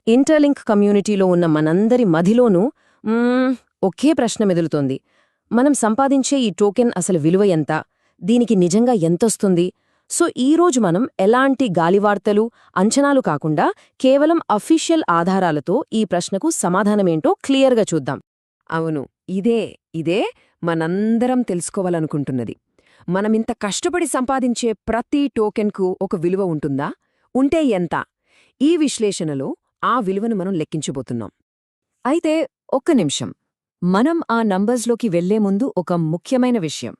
Interlink కమ్యూనిటీలో ఉన్న మనందరి మదిలోనూ ఒకే ప్రశ్న మెదులుతోంది. మనం సంపాదించే ఈ టోకెన్ అసలు విలువ ఎంత? దీనికి నిజంగా ఎంతొస్తుంది? సో ఈరోజు మనం ఎలాంటి గాలివార్తలు, అంచనాలు కాకుండా కేవలం అఫీషియల్ ఆధారాలతో ఈ ప్రశ్నకు సమాధానమేంటో క్లియర్గా చూద్దాం. అవును, ఇదే మనందరం తెలుసుకోవాలనుకుంటున్నది. మనమింత కష్టపడి సంపాదించే ప్రతి టోకెన్కు ఒక విలువ ఉంటుందా? ఉంటే ఎంత? ఈ విశ్లేషణలో ఆ విలువను మనం లెక్కించబోతున్నాం. అయితే ఒక్క నిమిషం, మనం ఆ నంబర్స్లోకి వెళ్లే ముందు ఒక ముఖ్యమైన విషయం.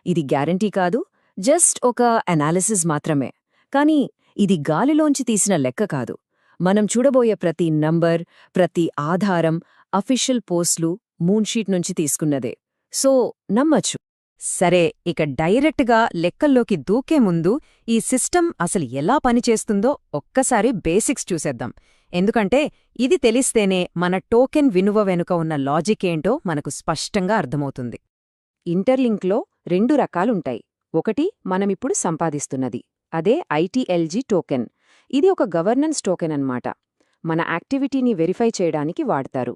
ఇది గ్యారంటీ కాదు, జస్ట్ ఒక అనాలిసిస్ మాత్రమే. కానీ ఇది గాలిలోంచి తీసిన లెక్క కాదు. మనం చూడబోయే ప్రతి నంబర్, ప్రతి ఆధారం అఫీషియల్ పోస్టులు, మూన్షీట్ నుంచి తీసుకున్నదే. సో నమ్మచ్చు. సరే, ఇక డైరెక్ట్గా లెక్కల్లోకి దూకే ముందు ఈ సిస్టమ్ అసలు ఎలా పనిచేస్తుందో ఒక్కసారి బేసిక్స్ చూసేద్దాం. ఎందుకంటే ఇది తెలిస్తేనే మన టోకెన్ వినువ వెనుక ఉన్న లాజిక్ ఏంటో మనకు స్పష్టంగా అర్థమవుతుంది. ఇంటర్లింక్లో 2 రకాలుంటాయి. ఒకటి మనమిప్పుడు సంపాదిస్తున్నది, అదే ఐటీఎల్జీ టోకెన్. ఇది ఒక గవర్నెన్స్ టోకెన్ అన్నమాట. మన యాక్టివిటీని వెరిఫై చేయడానికి వాడతారు.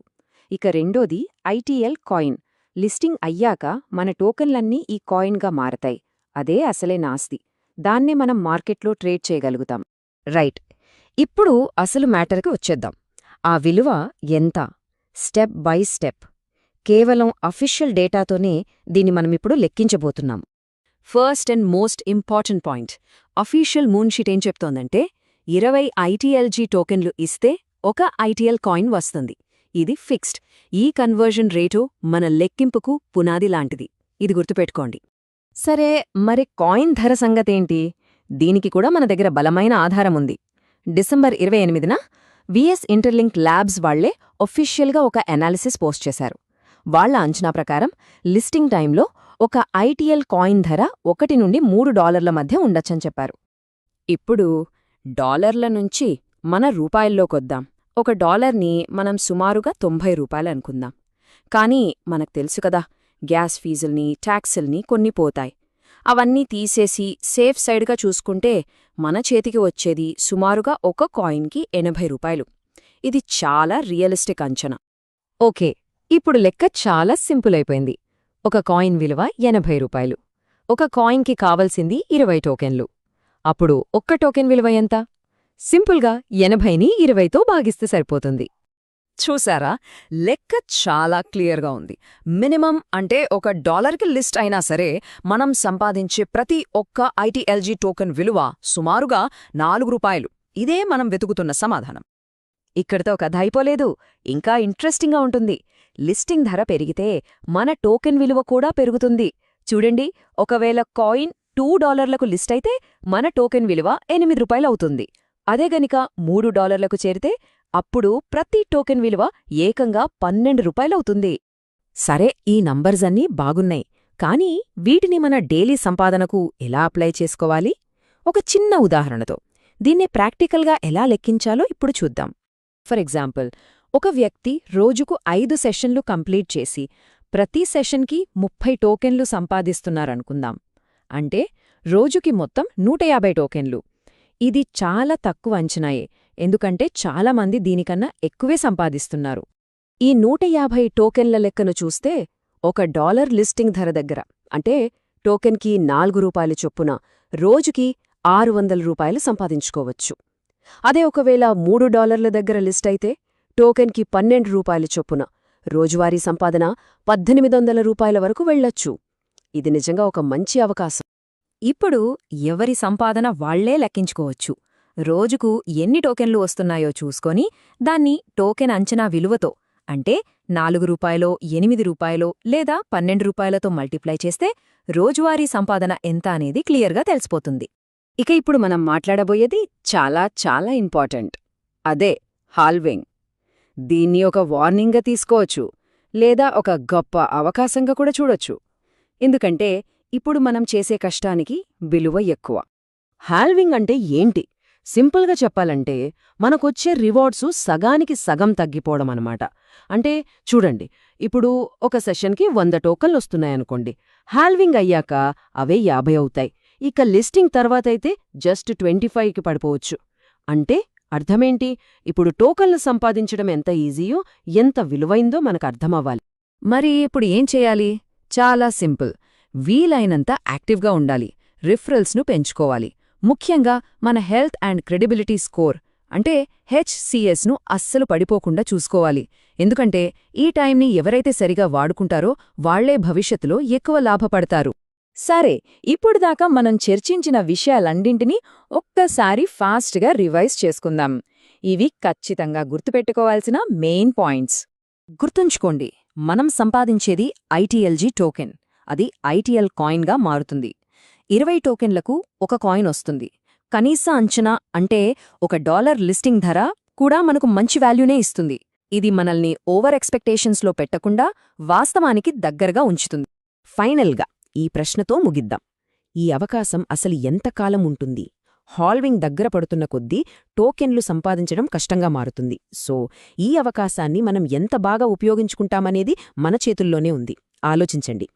ఇక రెండోది ఐటీఎల్ కాయిన్. లిస్టింగ్ అయ్యాక మన టోకెన్లన్నీ ఈ కాయిన్గా మారతాయి. అదే అసలైన ఆస్తి. దాన్నే మనం మార్కెట్లో ట్రేడ్ చేయగలుగుతాం. రైట్. ఇప్పుడు అసలు మ్యాటర్కి వచ్చేద్దాం. ఆ విలువ ఎంత? స్టెప్ బై స్టెప్, కేవలం అఫీషియల్ డేటాతోనే దీన్ని మనమిప్పుడు లెక్కించబోతున్నాం. First and most important point, official మూన్షీట్ ఏం చెప్తోందంటే 20 ఐటీఎల్జీ టోకెన్లు ఇస్తే ఒక ఐటీఎల్ కాయిన్ వస్తుంది. ఇది ఫిక్స్డ్. ఈ కన్వర్జన్ రేటు మన లెక్కింపుకు పునాది లాంటిది. ఇది గుర్తుపెట్టుకోండి. సరే, మరి కాయిన్ ధర సంగతేంటి? దీనికి కూడా మన దగ్గర బలమైన ఆధారముంది. డిసెంబర్ 28న విఎస్ ఇంటర్లింక్ ల్యాబ్స్ వాళ్లే ఒఫీషియల్గా ఒక అనాలిసిస్ పోస్ట్ చేశారు. వాళ్ల అంచనా ప్రకారం లిస్టింగ్ టైంలో ఒక ఐటీఎల్ కాయిన్ ధర $1 నుండి $3 మధ్య ఉండొచ్చని చెప్పారు. ఇప్పుడు డాలర్ల నుంచి మన రూపాయల్లోకొద్దాం. ఒక డాలర్ని మనం సుమారుగా $90 అనుకుందాం. కానీ మనకు తెలుసు కదా, గ్యాస్ ఫీజుల్ని, ట్యాక్సుల్ని కొన్ని పోతాయి. అవన్నీ తీసేసి సేఫ్ సైడ్గా చూసుకుంటే మన చేతికి వచ్చేది సుమారుగా ఒక కాయిన్కి $80. ఇది చాలా రియలిస్టిక్ అంచనా. ఓకే, ఇప్పుడు లెక్క చాలా సింపుల్ అయిపోయింది. ఒక కాయిన్ విలువ $80. ఒక కాయిన్కి కావలసింది 20 టోకెన్లు. అప్పుడు ఒక్క టోకెన్ విలువ ఎంత? సింపుల్గా 80ని 20తో భాగిస్తే సరిపోతుంది. చూసారా, లెక్క చాలా క్లియర్గా ఉంది. మినిమం అంటే ఒక $1కి లిస్ట్ అయినా సరే మనం సంపాదించే ప్రతి ఒక్క ఐటీఎల్జీ టోకెన్ విలువ సుమారుగా $4. ఇదే మనం వెతుకుతున్న సమాధానం. ఇక్కడితో కథ అయిపోలేదు, ఇంకా ఇంట్రెస్టింగ్గా ఉంటుంది. లిస్టింగ్ ధర పెరిగితే మన టోకెన్ విలువ కూడా పెరుగుతుంది. చూడండి, ఒకవేళ కాయిన్ $2లకు లిస్ట్ అయితే మన టోకెన్ విలువ $8 అవుతుంది. అదే గనిక $3లకు చేరితే అప్పుడు ప్రతి టోకెన్ విలువ ఏకంగా $12 అవుతుంది. సరే, ఈ నంబర్స్ అన్నీ బాగున్నాయి, కానీ వీటిని మన డైలీ సంపాదనకు ఎలా అప్లై చేసుకోవాలి? ఒక చిన్న ఉదాహరణతో దీన్ని ప్రాక్టికల్గా ఎలా లెక్కించాలో ఇప్పుడు చూద్దాం. ఫర్ ఎగ్జాంపుల్, ఒక వ్యక్తి రోజుకు 5 సెషన్లు కంప్లీట్ చేసి ప్రతి సెషన్కి 30 టోకెన్లు సంపాదిస్తున్నారనుకుందాం. అంటే రోజుకి మొత్తం 150 టోకెన్లు. ఇది చాలా తక్కువ అంచనాయే, ఎందుకంటే చాలామంది దీనికన్నా ఎక్కువే సంపాదిస్తున్నారు. ఈ 150 టోకెన్ల లెక్కను చూస్తే $1 లిస్టింగ్ ధర దగ్గర, అంటే టోకెన్కి $4 చొప్పున రోజుకి $600 సంపాదించుకోవచ్చు. అదే ఒకవేళ $3 దగ్గర లిస్ట్ అయితే టోకెన్కి $12 చొప్పున రోజువారీ సంపాదన $1800 వరకు వెళ్లొచ్చు. ఇది నిజంగా ఒక మంచి అవకాశం. ఇప్పుడు ఎవరి సంపాదన వాళ్లే లెక్కించుకోవచ్చు. రోజుకు ఎన్ని టోకెన్లు వస్తున్నాయో చూసుకొని దాన్ని టోకెన్ అంచనా విలువతో, అంటే $4, $8 లేదా $12తో మల్టిప్లై చేస్తే రోజువారీ సంపాదన ఎంత అనేది క్లియర్గా తెలిసిపోతుంది. ఇక ఇప్పుడు మనం మాట్లాడబోయేది చాలా చాలా ఇంపార్టెంట్. అదే హాల్వింగ్. దీన్ని ఒక వార్నింగ్గా తీసుకోవచ్చు, లేదా ఒక గొప్ప అవకాశంగా కూడా చూడొచ్చు. ఎందుకంటే ఇప్పుడు మనం చేసే కష్టానికి విలువ ఎక్కువ. హాల్వింగ్ అంటే ఏంటి? సింపుల్గా చెప్పాలంటే మనకొచ్చే రివార్డ్సు సగానికి సగం తగ్గిపోవడం అన్నమాట. అంటే చూడండి, ఇప్పుడు ఒక సెషన్కి 100 టోకన్లు వస్తున్నాయనుకోండి. హాల్వింగ్ అయ్యాక అవే 50 అవుతాయి. ఇక లిస్టింగ్ తర్వాతైతే జస్ట్ 25కి పడిపోవచ్చు. అంటే అర్థమేంటి? ఇప్పుడు టోకన్లు సంపాదించడం ఎంత ఈజీయో, ఎంత విలువైందో మనకు అర్థమవ్వాలి. మరి ఇప్పుడు ఏం చేయాలి? చాలా సింపుల్. వీలైనంత యాక్టివ్గా ఉండాలి. రిఫరల్స్ను పెంచుకోవాలి. ముఖ్యంగా మన హెల్త్ అండ్ క్రెడిబిలిటీ స్కోర్ అంటే HCSను అస్సలు పడిపోకుండా చూసుకోవాలి. ఎందుకంటే ఈ టైంని ఎవరైతే సరిగా వాడుకుంటారో వాళ్లే భవిష్యత్తులో ఎక్కువ లాభపడతారు. సరే, ఇప్పుడుదాకా మనం చర్చించిన విషయాలన్నింటినీ ఒక్కసారి ఫాస్ట్గా రివైజ్ చేసుకుందాం. ఇవి ఖచ్చితంగా గుర్తుపెట్టుకోవాల్సిన మెయిన్ పాయింట్స్. గుర్తుంచుకోండి, మనం సంపాదించేది ITLG టోకెన్. అది ITL కాయిన్గా మారుతుంది. 20 టోకెన్లకు ఒక కాయిన్ వస్తుంది. కనీస అంచనా అంటే $1 లిస్టింగ్ ధర కూడా మనకు మంచి వాల్యూనే ఇస్తుంది. ఇది మనల్ని ఓవర్ ఎక్స్పెక్టేషన్స్లో పెట్టకుండా వాస్తవానికి దగ్గరగా ఉంచుతుంది. ఫైనల్గా ఈ ప్రశ్నతో ముగిద్దాం. ఈ అవకాశం అసలు ఎంతకాలం ఉంటుంది? హాల్వింగ్ దగ్గర పడుతున్న కొద్దీ టోకెన్లు సంపాదించడం కష్టంగా మారుతుంది. సో ఈ అవకాశాన్ని మనం ఎంత బాగా ఉపయోగించుకుంటామనేది మన చేతుల్లోనే ఉంది. ఆలోచించండి.